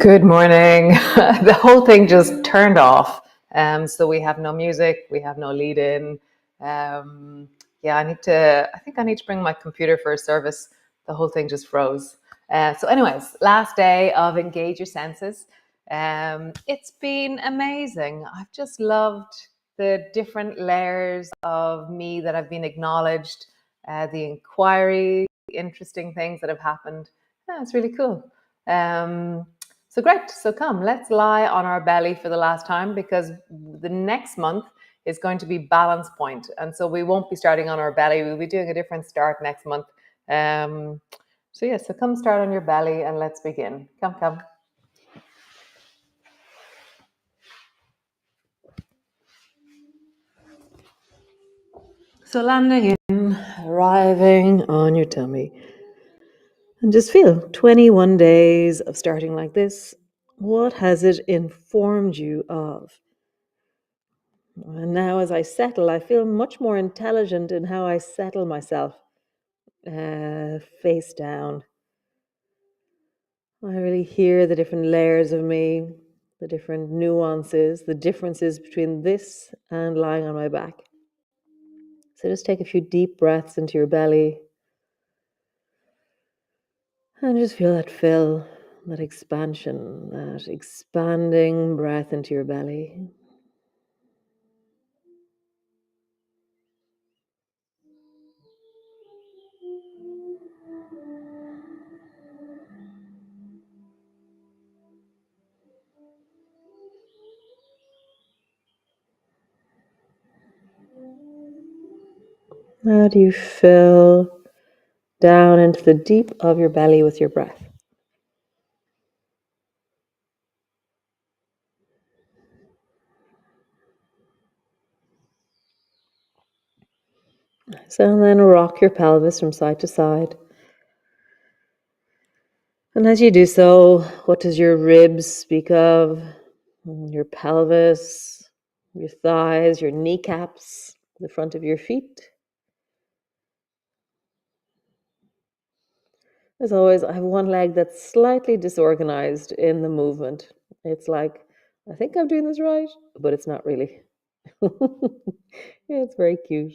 Good morning. The whole thing just turned off. So we have no music, we have no lead in. Yeah, I think I need to bring my computer for a service. The whole thing just froze. So anyways, last day of Engage Your Senses. It's been amazing. I've just loved the different layers of me that have been acknowledged, the inquiry, interesting things that have happened. Yeah, it's really cool. So great. So come, let's lie on our belly for the last time, because the next month is going to be balance point. And so we won't be starting on our belly. We'll be doing a different start next month. So come start on your belly and let's begin. Come. So landing in, arriving on your tummy. And just feel 21 days of starting like this. What has it informed you of? And now, as I settle, I feel much more intelligent in how I settle myself face down. I really hear the different layers of me, the different nuances, the differences between this and lying on my back. So just take a few deep breaths into your belly and just feel that fill, that expansion, that expanding breath into your belly. How do you fill down into the deep of your belly with your breath? So then rock your pelvis from side to side. And as you do so, what does your ribs speak of? Your pelvis, your thighs, your kneecaps, the front of your feet. As always, I have one leg that's slightly disorganized in the movement. It's like, I think I'm doing this right, but it's not really. It's very cute.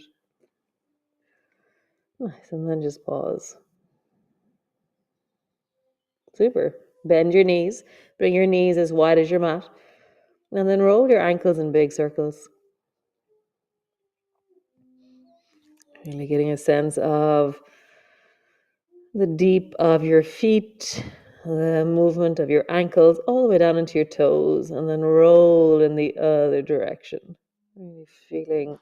Nice, and then just pause. Super. Bend your knees. Bring your knees as wide as your mat. And then roll your ankles in big circles. Really getting a sense of the deep of your feet, the movement of your ankles all the way down into your toes, and then roll in the other direction. Really feeling,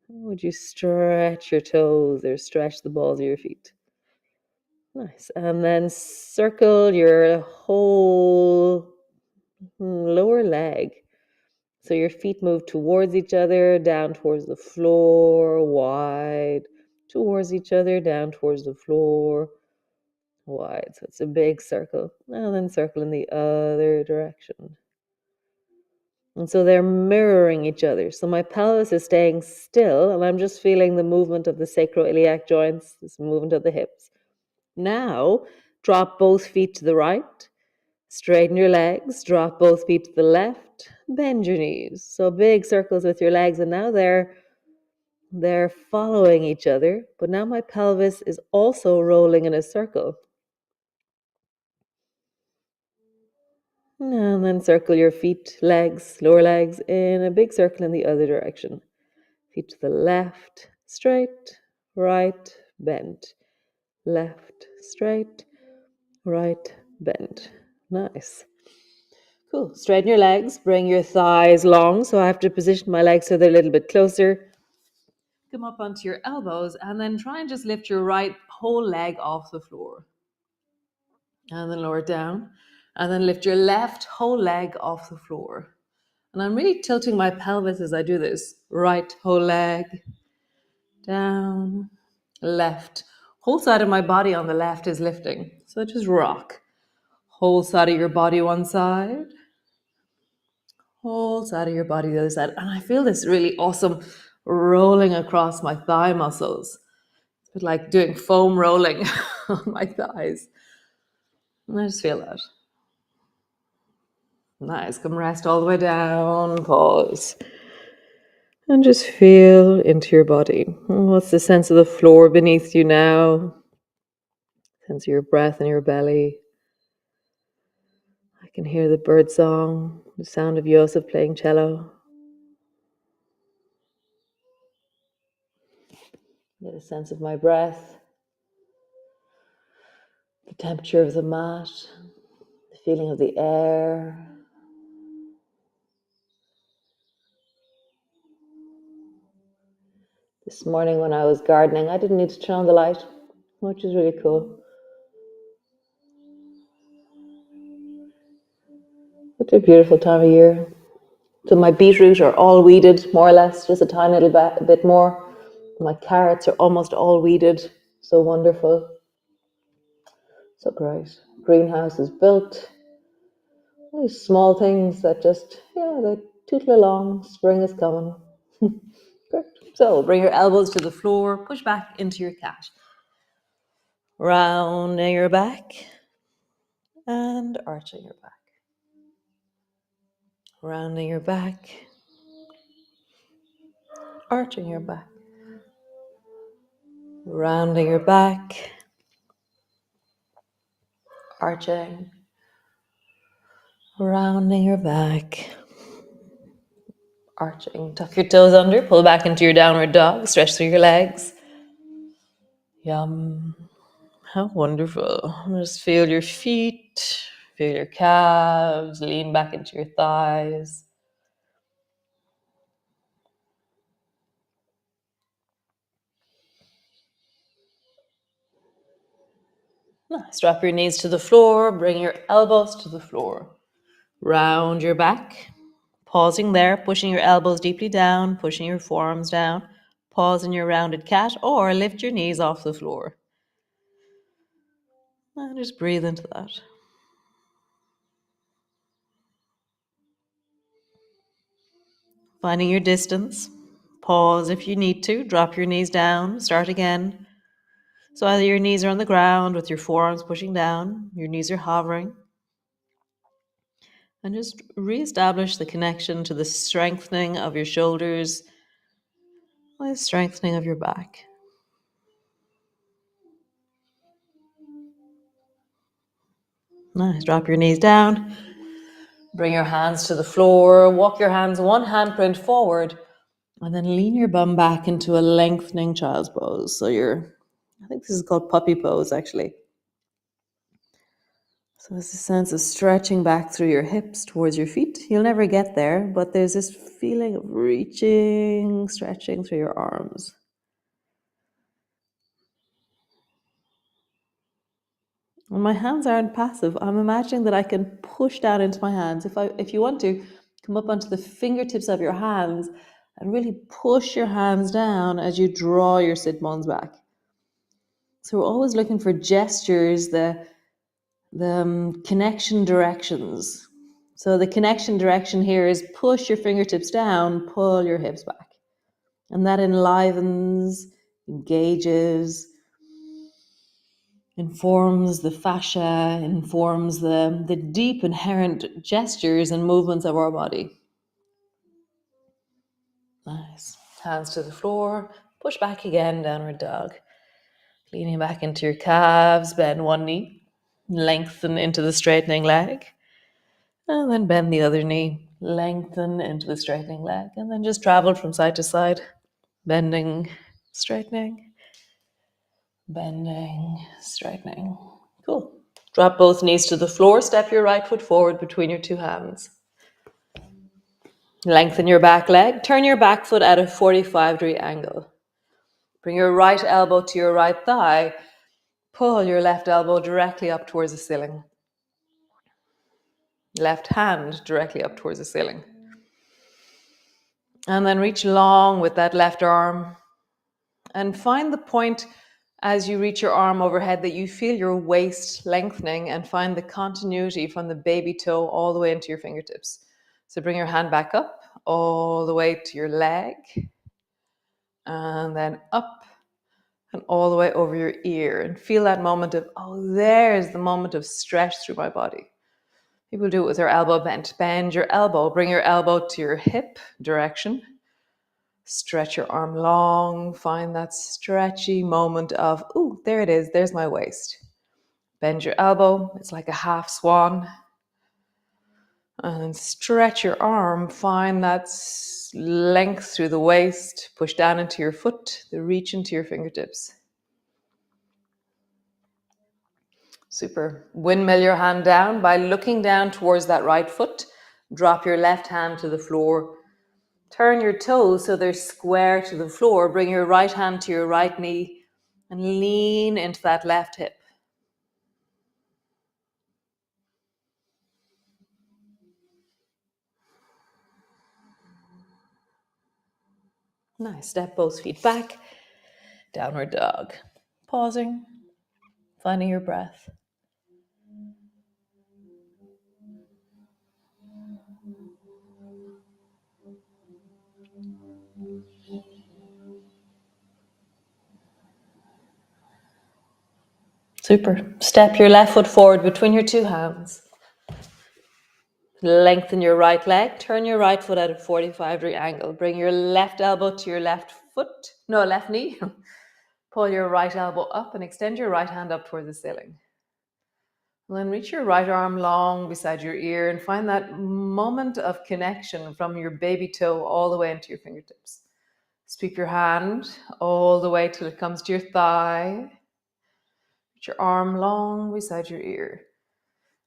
how would you stretch your toes or stretch the balls of your feet? Nice. And then circle your whole lower leg. So your feet move towards each other, down towards the floor, wide, towards each other, down towards the floor, wide. So it's a big circle. And then circle in the other direction. And so they're mirroring each other. So my pelvis is staying still, and I'm just feeling the movement of the sacroiliac joints, this movement of the hips. Now, drop both feet to the right. Straighten your legs, drop both feet to the left, bend your knees. So big circles with your legs, and now they're following each other, but now my pelvis is also rolling in a circle. And then circle your feet, legs, lower legs in a big circle in the other direction. Feet to the left, straight, right, bend. Left, straight, right, bend. Nice. Cool. Straighten your legs. Bring your thighs long. So I have to position my legs so they're a little bit closer. Come up onto your elbows and then try and just lift your right whole leg off the floor. And then lower it down. And then lift your left whole leg off the floor. And I'm really tilting my pelvis as I do this. Right whole leg. Down. Left. Whole side of my body on the left is lifting. So just rock. Whole side of your body one side. Whole side of your body the other side. And I feel this really awesome rolling across my thigh muscles. It's a bit like doing foam rolling on my thighs. And I just feel that. Nice. Come rest all the way down. Pause. And just feel into your body. What's the sense of the floor beneath you now? Sense of your breath in your belly. I can hear the bird song, the sound of Yosef playing cello. Get a sense of my breath, the temperature of the mat, the feeling of the air. This morning when I was gardening, I didn't need to turn on the light, which is really cool. It's a beautiful time of year. So my beetroot are all weeded, more or less, just a tiny little bit more. My carrots are almost all weeded. So wonderful. So great. Greenhouse is built. These small things that just, they tootle along. Spring is coming. Great. So bring your elbows to the floor. Push back into your cat. Rounding your back and arching your back. Rounding your back. Arching your back. Rounding your back. Arching. Rounding your back. Arching. Tuck your toes under. Pull back into your downward dog. Stretch through your legs. Yum. How wonderful. Just feel your feet. Feel your calves. Lean back into your thighs. Nice. Drop your knees to the floor. Bring your elbows to the floor. Round your back. Pausing there, pushing your elbows deeply down, pushing your forearms down. Pause in your rounded cat or lift your knees off the floor. And just breathe into that. Finding your distance. Pause if you need to. Drop your knees down. Start again. So either your knees are on the ground with your forearms pushing down, your knees are hovering. And just reestablish the connection to the strengthening of your shoulders, the strengthening of your back. Nice. Drop your knees down. Bring your hands to the floor. Walk your hands one handprint forward. And then lean your bum back into a lengthening child's pose. So I think this is called puppy pose, actually. So there's a sense of stretching back through your hips towards your feet. You'll never get there, but there's this feeling of reaching, stretching through your arms. And my hands aren't passive. I'm imagining that I can push down into my hands. If you want to, come up onto the fingertips of your hands and really push your hands down as you draw your sit bones back. So we're always looking for gestures, the connection directions. So the connection direction here is push your fingertips down, pull your hips back. And that enlivens, engages, informs the fascia, informs the deep inherent gestures and movements of our body. Nice. Hands to the floor, push back again, downward dog. Leaning back into your calves, bend one knee, lengthen into the straightening leg, and then bend the other knee, lengthen into the straightening leg, and then just travel from side to side, bending, straightening, bending, straightening. Cool. Drop both knees to the floor. Step your right foot forward between your two hands. Lengthen your back leg. Turn your back foot at a 45-degree angle. Bring your right elbow to your right thigh. Pull your left elbow directly up towards the ceiling. Left hand directly up towards the ceiling. And then reach long with that left arm. And find the point as you reach your arm overhead that you feel your waist lengthening, and find the continuity from the baby toe all the way into your fingertips. So bring your hand back up all the way to your leg, and then up and all the way over your ear, and feel that moment of, oh, there's the moment of stretch through my body. People do it with their elbow bent. Bend your elbow, bring your elbow to your hip direction. Stretch your arm long, find that stretchy moment of, ooh, there it is, there's my waist. Bend your elbow, it's like a half swan. And then stretch your arm, find that length through the waist, push down into your foot, the reach into your fingertips. Super. Windmill your hand down by looking down towards that right foot. Drop your left hand to the floor. Turn your toes so they're square to the floor. Bring your right hand to your right knee and lean into that left hip. Nice. Step both feet back. Downward dog. Pausing. Finding your breath. Super. Step your left foot forward between your two hands. Lengthen your right leg. Turn your right foot at a 45-degree angle. Bring your left elbow to your left knee. Pull your right elbow up and extend your right hand up toward the ceiling. And then reach your right arm long beside your ear and find that moment of connection from your baby toe all the way into your fingertips. Sweep your hand all the way till it comes to your thigh. Reach your arm long beside your ear.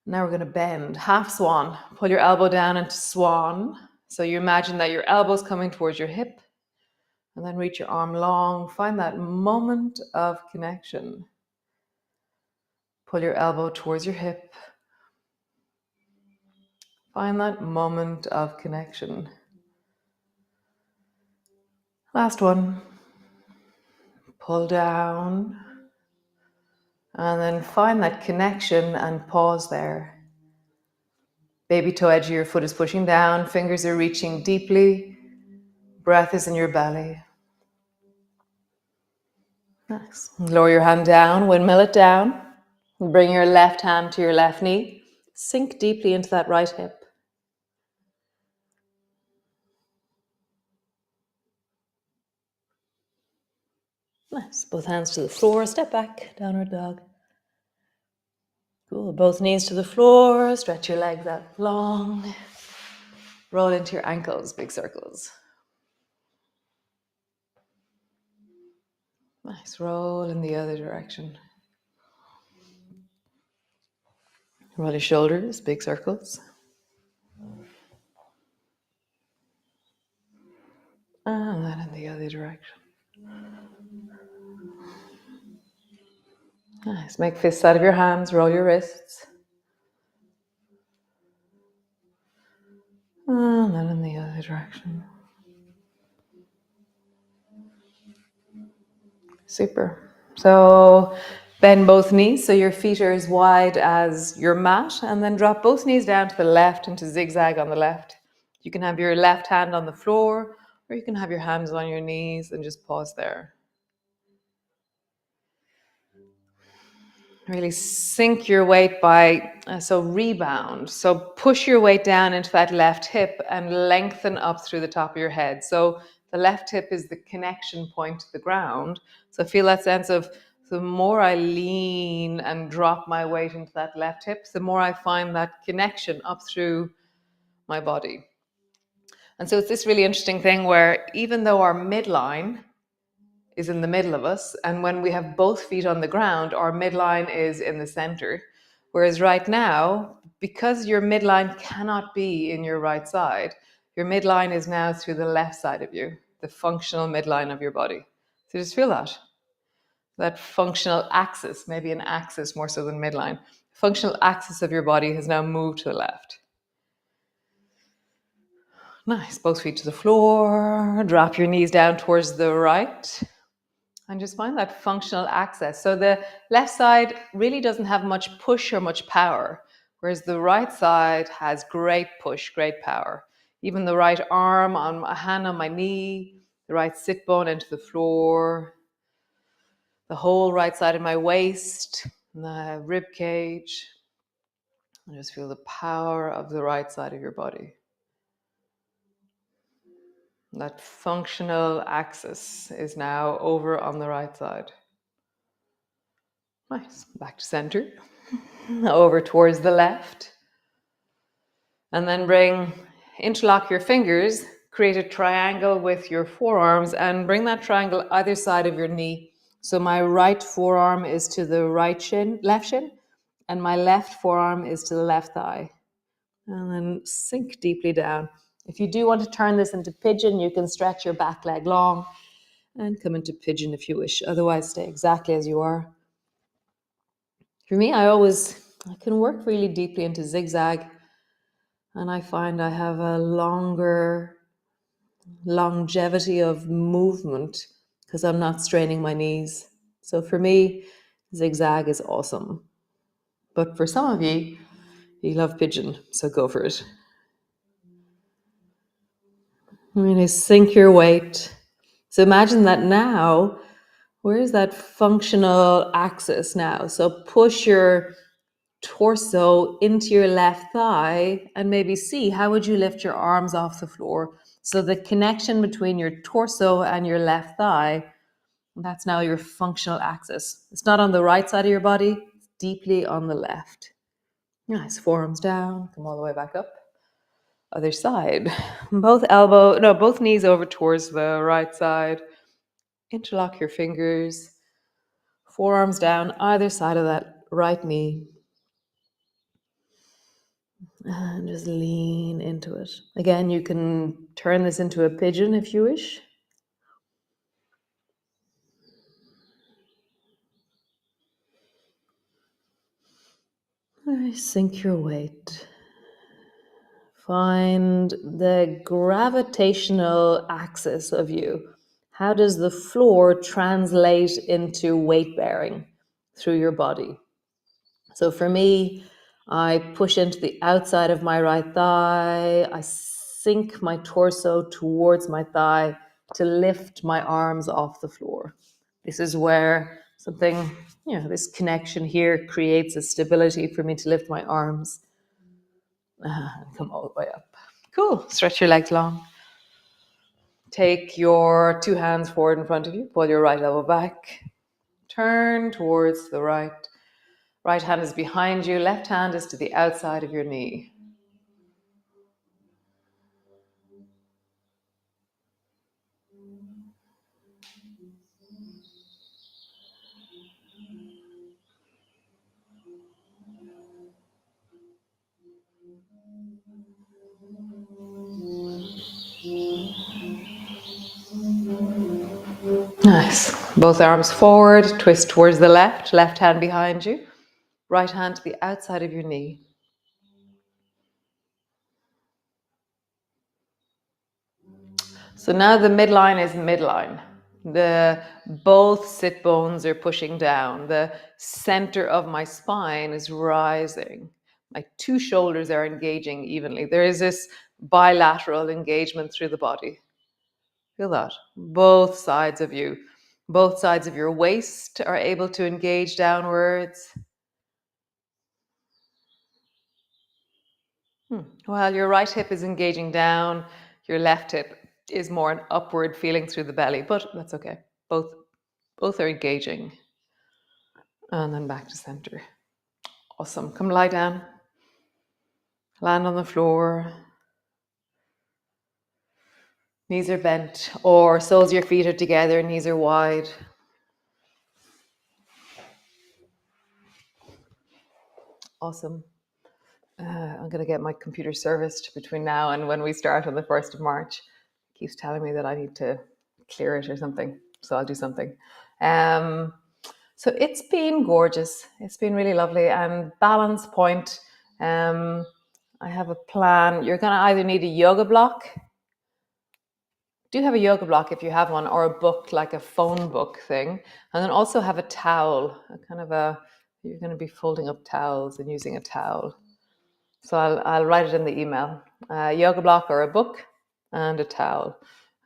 Now we're going to bend, half swan. Pull your elbow down into swan. So you imagine that your elbow's coming towards your hip. And then reach your arm long. Find that moment of connection. Pull your elbow towards your hip. Find that moment of connection. Last one. Pull down. And then find that connection and pause there. Baby toe edge of your foot is pushing down. Fingers are reaching deeply. Breath is in your belly. Nice. Lower your hand down, windmill it down. Bring your left hand to your left knee. Sink deeply into that right hip. Nice. Both hands to the floor. Step back. Downward dog. Cool. Both knees to the floor. Stretch your legs out long. Roll into your ankles, big circles. Nice. Roll in the other direction. Roll your shoulders, big circles. And then in the other direction. Nice. Make fists out of your hands. Roll your wrists. And then in the other direction. Super. So bend both knees so your feet are as wide as your mat, and then drop both knees down to the left into zigzag on the left. You can have your left hand on the floor, or you can have your hands on your knees and just pause there. Really sink your weight by, rebound. So push your weight down into that left hip and lengthen up through the top of your head. So the left hip is the connection point to the ground. So feel that sense of the more I lean and drop my weight into that left hip, the more I find that connection up through my body. And so it's this really interesting thing where even though our midline is in the middle of us, and when we have both feet on the ground, our midline is in the center. Whereas right now, because your midline cannot be in your right side, your midline is now through the left side of you, the functional midline of your body. So just feel that functional axis, maybe an axis more so than midline. Functional axis of your body has now moved to the left. Nice. Both feet to the floor. Drop your knees down towards the right. And just find that functional access. So the left side really doesn't have much push or much power, whereas the right side has great push, great power. Even the right arm, on a hand on my knee, the right sit bone into the floor, the whole right side of my waist, the rib cage. And just feel the power of the right side of your body. That functional axis is now over on the right side. Nice. Back to center. Over towards the left. And then interlock your fingers, create a triangle with your forearms, and bring that triangle either side of your knee. So my right forearm is to the left shin, and my left forearm is to the left thigh. And then sink deeply down. If you do want to turn this into pigeon, you can stretch your back leg long and come into pigeon if you wish. Otherwise, stay exactly as you are. For me, I can work really deeply into zigzag, and I find I have a longer longevity of movement because I'm not straining my knees. So for me, zigzag is awesome. But for some of you, you love pigeon, so go for it. I'm going to sink your weight. So imagine that now, where is that functional axis now? So push your torso into your left thigh and maybe see how would you lift your arms off the floor. So the connection between your torso and your left thigh, that's now your functional axis. It's not on the right side of your body, it's deeply on the left. Nice, forearms down, come all the way back up. Other side. Both knees over towards the right side. Interlock your fingers. Forearms down either side of that right knee. And just lean into it. Again, you can turn this into a pigeon if you wish. Sink your weight. Find the gravitational axis of you. How does the floor translate into weight bearing through your body? So for me, I push into the outside of my right thigh. I sink my torso towards my thigh to lift my arms off the floor. This is where this connection here creates a stability for me to lift my arms and come all the way up. Cool. Stretch your legs long. Take your two hands forward in front of you. Pull your right elbow back. Turn towards the right. Right hand is behind you. Left hand is to the outside of your knee. Nice. Both arms forward. Twist towards the left. Left hand behind you. Right hand to the outside of your knee. So now the midline is midline. Both sit bones are pushing down. The center of my spine is rising. My two shoulders are engaging evenly. There is this bilateral engagement through the body. Feel that. Both sides of you. Both sides of your waist are able to engage downwards. While your right hip is engaging down, your left hip is more an upward feeling through the belly, but that's okay. Both are engaging. And then back to center. Awesome. Come lie down. Land on the floor. Knees are bent, or soles of your feet are together, knees are wide. Awesome. I'm going to get my computer serviced between now and when we start on the 1st of March. It keeps telling me that I need to clear it or something, so I'll do something. So it's been gorgeous. It's been really lovely. And balance point, I have a plan. You're going to either need a yoga block. Do have a yoga block if you have one, or a book, like a phone book thing. And then also have a towel, you're going to be folding up towels and using a towel. So I'll write it in the email. A yoga block or a book and a towel.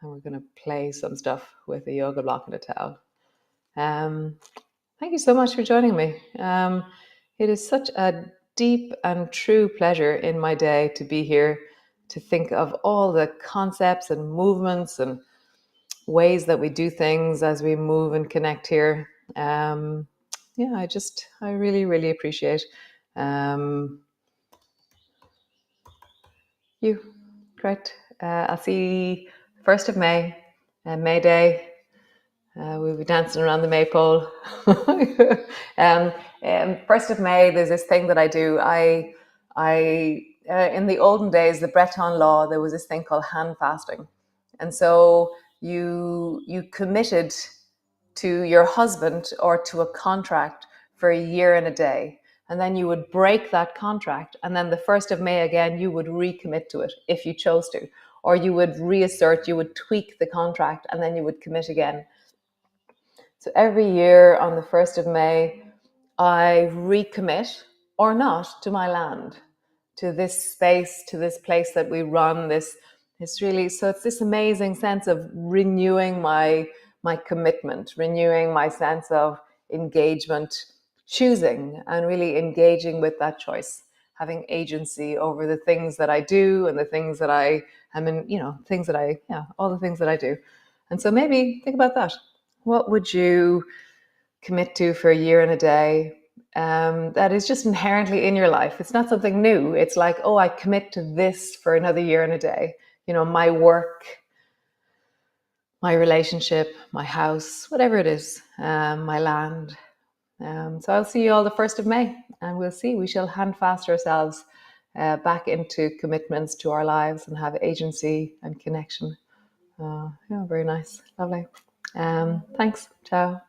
And we're going to play some stuff with a yoga block and a towel. Thank you so much for joining me. It is such a deep and true pleasure in my day to be here, to think of all the concepts and movements and ways that we do things as we move and connect here. Yeah, I really, really appreciate you. Great. I'll see 1st of May, May Day. We'll be dancing around the maypole. 1st of May, there's this thing that I do. In the olden days, the Breton law, there was this thing called hand fasting. And so you committed to your husband or to a contract for a year and a day. And then you would break that contract. And then the 1st of May again, you would recommit to it if you chose to. Or you would reassert, you would tweak the contract, and then you would commit again. So every year on the 1st of May, I recommit or not to my land, to this space, to this place that we run, so it's this amazing sense of renewing my commitment, renewing my sense of engagement, choosing and really engaging with that choice, having agency over the things that I do and the things that I am in, all the things that I do. And so maybe think about that. What would you commit to for a year and a day that is just inherently in your life? It's not something new. It's like, oh, I commit to this for another year and a day. My work, my relationship, my house, whatever it is, my land. So I'll see you all the 1st of May, and we shall hand fast ourselves back into commitments to our lives and have agency and connection. Yeah, very nice. Lovely. Thanks. Ciao.